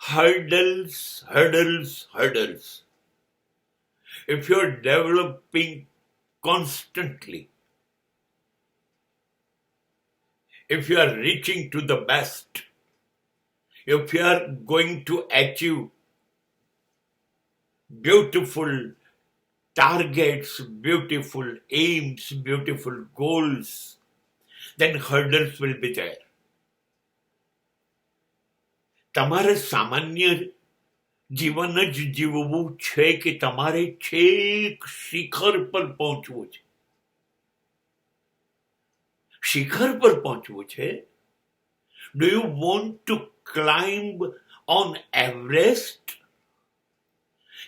hurdles, hurdles, hurdles. If you're developing constantly, if you are reaching to the best, if you are going to achieve beautiful targets, beautiful aims, beautiful goals, then hurdles will be there. તમારે સામાન્ય જીવન જ જીવવું છે કે તમારે છેક શિખર પર પહોંચવું છે? શિખર પર પહોંચવું છે. Do you want to climb on Everest?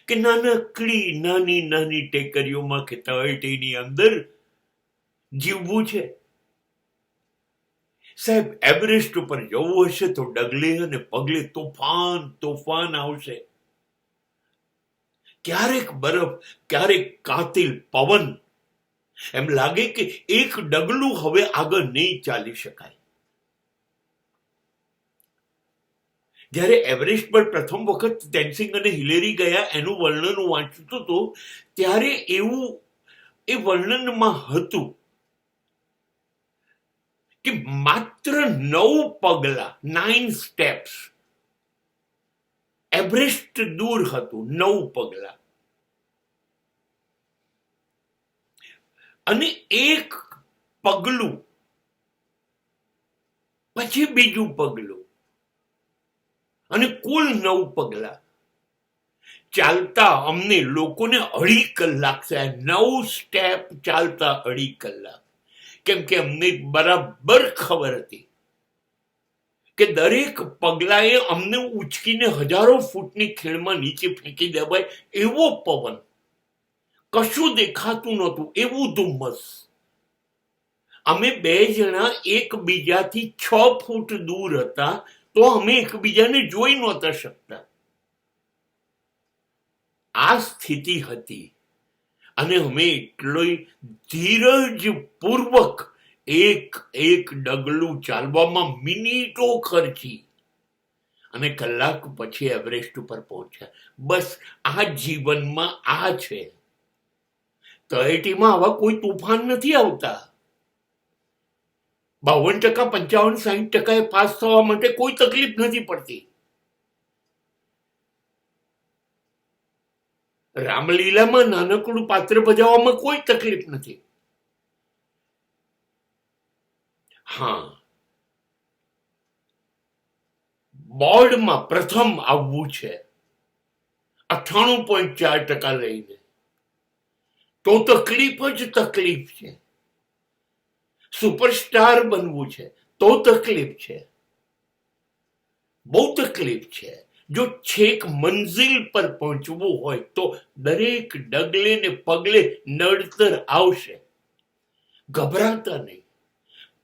કે નાનકડી નાની નાની ટેકરીઓમાં કે તળેટીની અંદર જીવવું છે? સાહેબ, એવરેસ્ટ ઉપર જવું હશે તો ડગલે અને પગલે તોફાન આવશે. ક્યારેક બરફ, ક્યારેક કાતિલ પવન. એમ લાગે કે એક ડગલું હવે આગળ નહીં ચાલી શકાય. જ્યારે એવરેસ્ટ પર પ્રથમ વખત તેનસિંગ અને હિલેરી ગયા, એનું વર્ણન હું વાંચતો હતો, ત્યારે એવું એ વર્ણનમાં હતું કે માત્ર 9 પગલા, 9 સ્ટેપ્સ, એવરેસ્ટ દૂર હતું. 9 પગલા. અને એક પગલું પછી બીજું પગલું અને કુલ 9 પગલા ચાલતા અમને લોકોને 2.5 કલાક થયા. 9 સ્ટેપ ચાલતા 2.5 કલાક. કેમ કે અમને બરાબર ખબર હતી કે દરેક પગલાએ અમને ઉચકીને હજારો ફૂટની ખીણમાં નીચે ફેંકી દેવાય એવો પવન, કશું દેખાતું નહોતું એવું ધુમ્મસ. અમે 2 જણા એકબીજાથી 6 ફૂટ દૂર હતા તો અમે એકબીજાને જોઈ નહોતા શકતા. આ સ્થિતિ હતી. અને અમે એટલો ધીરજપૂર્વક એક ડગલું ચાલવામાં મિનિટો ખર્ચી અને કલાક પછી એવરેસ્ટ ઉપર પહોંચ્યા. બસ આ જીવનમાં આ છે. તળેટીમાં આવા કોઈ તોફાન નથી આવતા. 52%, 55%, 60% પાસ થવા માટે કોઈ તકલીફ નથી પડતી. રામલીલામાં નાનકડું પાત્ર ભજવવામાં કોઈ તકલીફ નથી. હા, બોર્ડમાં પ્રથમ આવવું છે 98.4% લઈને તો તકલીફ જ તકલીફ છે. સુપરસ્ટાર બનવું છે તો તકલીફ છે, બહુ તકલીફ છે. જો છેક મંઝિલ પર પહોંચવું હોય તો દરેક ડગલે ને પગલે નડતર આવશે. ગભરાતા નહીં,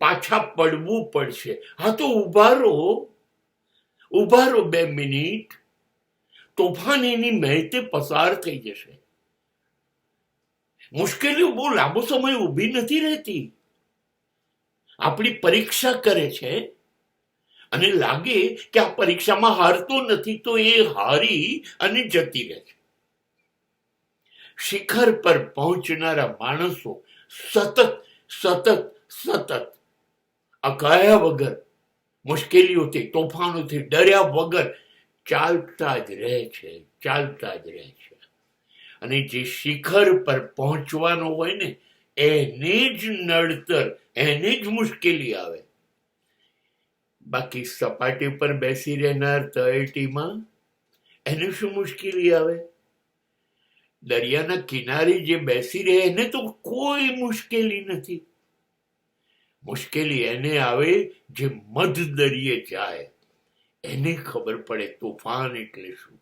પાછા પડવું પડશે. હા તો ઉભા રહો 2 મિનિટ. તોફાન એની મહેતે પસાર થઈ જશે. મુશ્કેલીઓ બહુ લાંબો સમય ઊભી નથી રહેતી. આપણી પરીક્ષા કરે છે અને લાગે કે આ પરીક્ષામાં હારતો નથી તો એ હારી અને જતી રહે છે. શિખર પર પહોંચનારા માણસો સતત અકાયા વગર, મુશ્કેલીઓથી, તોફાનોથી ડર્યા વગર ચાલતા જ રહે છે. અને જે શિખર પર પહોંચવાનો હોય ને એને જ નડતર, એને જ મુશ્કેલી આવે. બાકી સપાટી પર બેસી રહેનાર તળેટીમાં એને શું મુશ્કેલી આવે? દરિયાના કિનારે જે બેસી રહે એને તો કોઈ મુશ્કેલી નથી. મુશ્કેલી એને આવે જે મધ દરિયે જાય, એને ખબર પડે તોફાન એટલે શું.